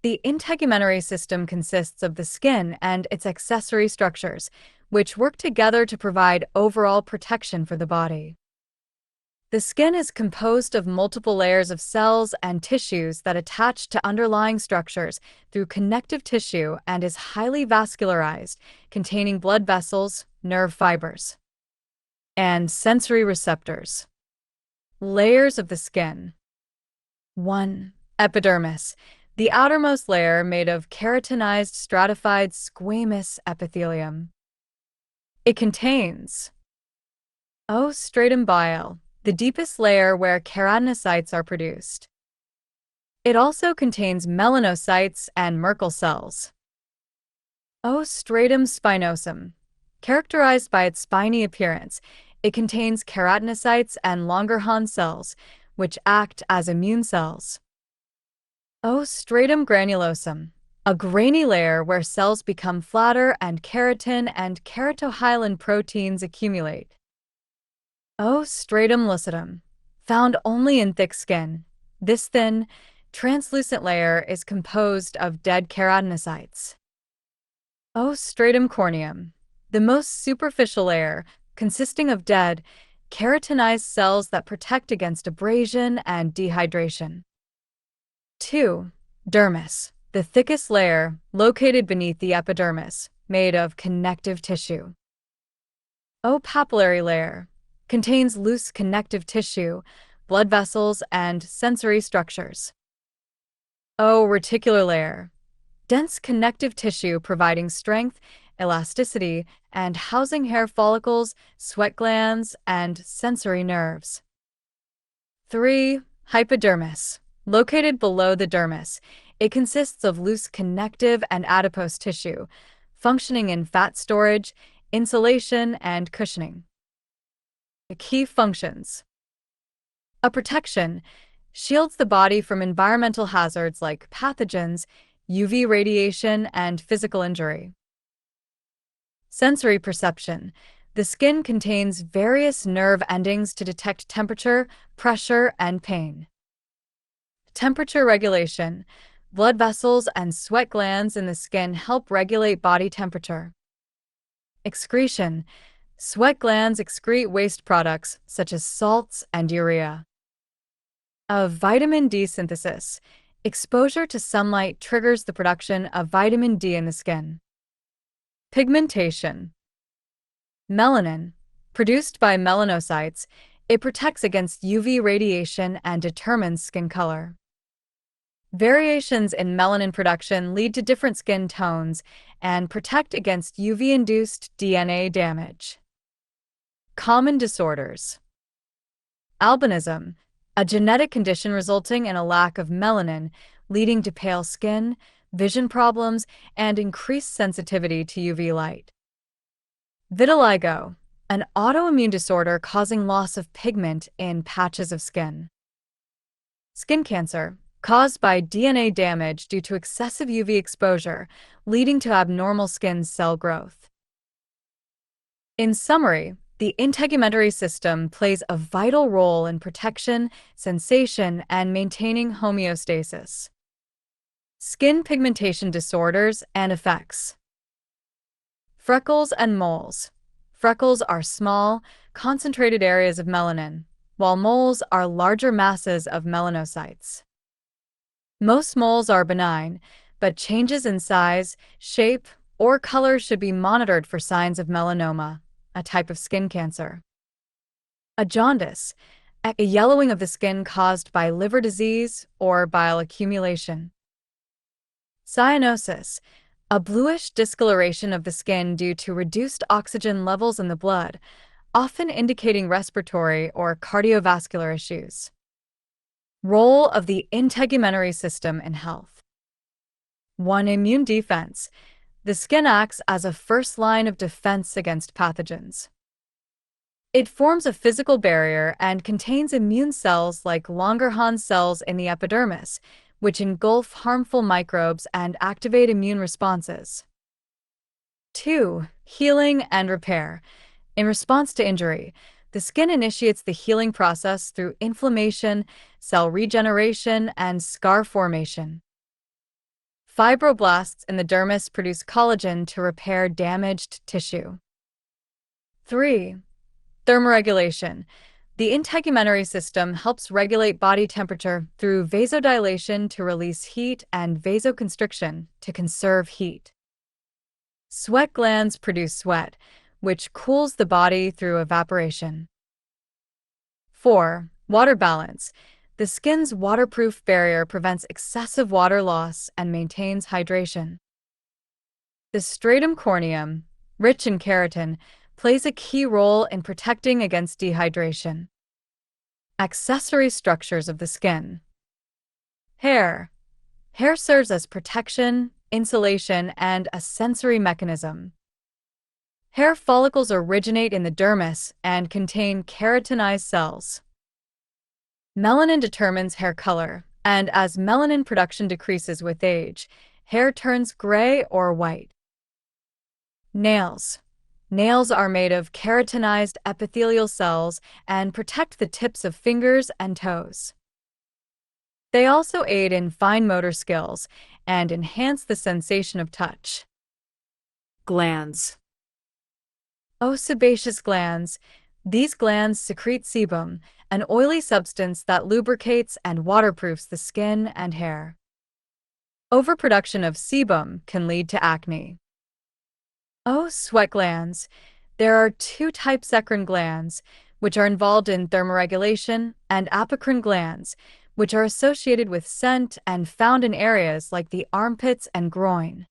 The integumentary system consists of the skin and its accessory structures, which work together to provide overall protection for the body. The skin is composed of multiple layers of cells and tissues that attach to underlying structures through connective tissue and is highly vascularized, containing blood vessels, nerve fibers, and sensory receptors. Layers of the skin. 1. Epidermis, the outermost layer made of keratinized stratified squamous epithelium. It contains stratum bile, the deepest layer where keratinocytes are produced. It also contains melanocytes and Merkel cells. Stratum spinosum, characterized by its spiny appearance, it contains keratinocytes and Langerhans cells, which act as immune cells. Stratum granulosum, a grainy layer where cells become flatter and keratin and keratohyalin proteins accumulate. Stratum lucidum, found only in thick skin. This thin, translucent layer is composed of dead keratinocytes. Stratum corneum, the most superficial layer, consisting of dead, keratinized cells that protect against abrasion and dehydration. 2. Dermis, the thickest layer, located beneath the epidermis, made of connective tissue. Papillary layer, contains loose connective tissue, blood vessels, and sensory structures. Reticular layer, dense connective tissue providing strength, elasticity, and housing hair follicles, sweat glands, and sensory nerves. 3. Hypodermis, located below the dermis. It consists of loose connective and adipose tissue, functioning in fat storage, insulation, and cushioning. The key functions. A protection shields the body from environmental hazards like pathogens, UV radiation, and physical injury. Sensory perception. The skin contains various nerve endings to detect temperature, pressure, and pain. Temperature regulation. Blood vessels and sweat glands in the skin help regulate body temperature. Excretion. Sweat glands excrete waste products such as salts and urea. Vitamin D synthesis. Exposure to sunlight triggers the production of vitamin D in the skin. Pigmentation. Melanin. Produced by melanocytes, it protects against UV radiation and determines skin color. Variations in melanin production lead to different skin tones and protect against UV-induced DNA damage. Common disorders. Albinism, a genetic condition resulting in a lack of melanin, leading to pale skin, vision problems, and increased sensitivity to UV light. Vitiligo, an autoimmune disorder causing loss of pigment in patches of skin. Skin cancer, caused by DNA damage due to excessive UV exposure, leading to abnormal skin cell growth. In summary, the integumentary system plays a vital role in protection, sensation, and maintaining homeostasis. Skin pigmentation disorders and effects. Freckles and moles. Freckles are small, concentrated areas of melanin, while moles are larger masses of melanocytes. Most moles are benign, but changes in size, shape, or color should be monitored for signs of melanoma, a type of skin cancer. A jaundice, a yellowing of the skin caused by liver disease or bile accumulation. Cyanosis, a bluish discoloration of the skin due to reduced oxygen levels in the blood, often indicating respiratory or cardiovascular issues. Role of the integumentary system in health. 1. Immune defense. The skin acts as a first line of defense against pathogens. It forms a physical barrier and contains immune cells like Langerhans cells in the epidermis, which engulf harmful microbes and activate immune responses. 2. Healing and repair. In response to injury, the skin initiates the healing process through inflammation, cell regeneration, and scar formation. Fibroblasts in the dermis produce collagen to repair damaged tissue. 3. Thermoregulation. The integumentary system helps regulate body temperature through vasodilation to release heat and vasoconstriction to conserve heat. Sweat glands produce sweat, which cools the body through evaporation. 4. Water balance. The skin's waterproof barrier prevents excessive water loss and maintains hydration. The stratum corneum, rich in keratin, plays a key role in protecting against dehydration. Accessory structures of the skin. Hair. Hair serves as protection, insulation, and a sensory mechanism. Hair follicles originate in the dermis and contain keratinized cells. Melanin determines hair color, and as melanin production decreases with age, hair turns gray or white. Nails. Nails are made of keratinized epithelial cells and protect the tips of fingers and toes. They also aid in fine motor skills and enhance the sensation of touch. Glands. Sebaceous glands. These glands secrete sebum, an oily substance that lubricates and waterproofs the skin and hair. Overproduction of sebum can lead to acne. Sweat glands. There are two types: eccrine glands, which are involved in thermoregulation, and apocrine glands, which are associated with scent and found in areas like the armpits and groin.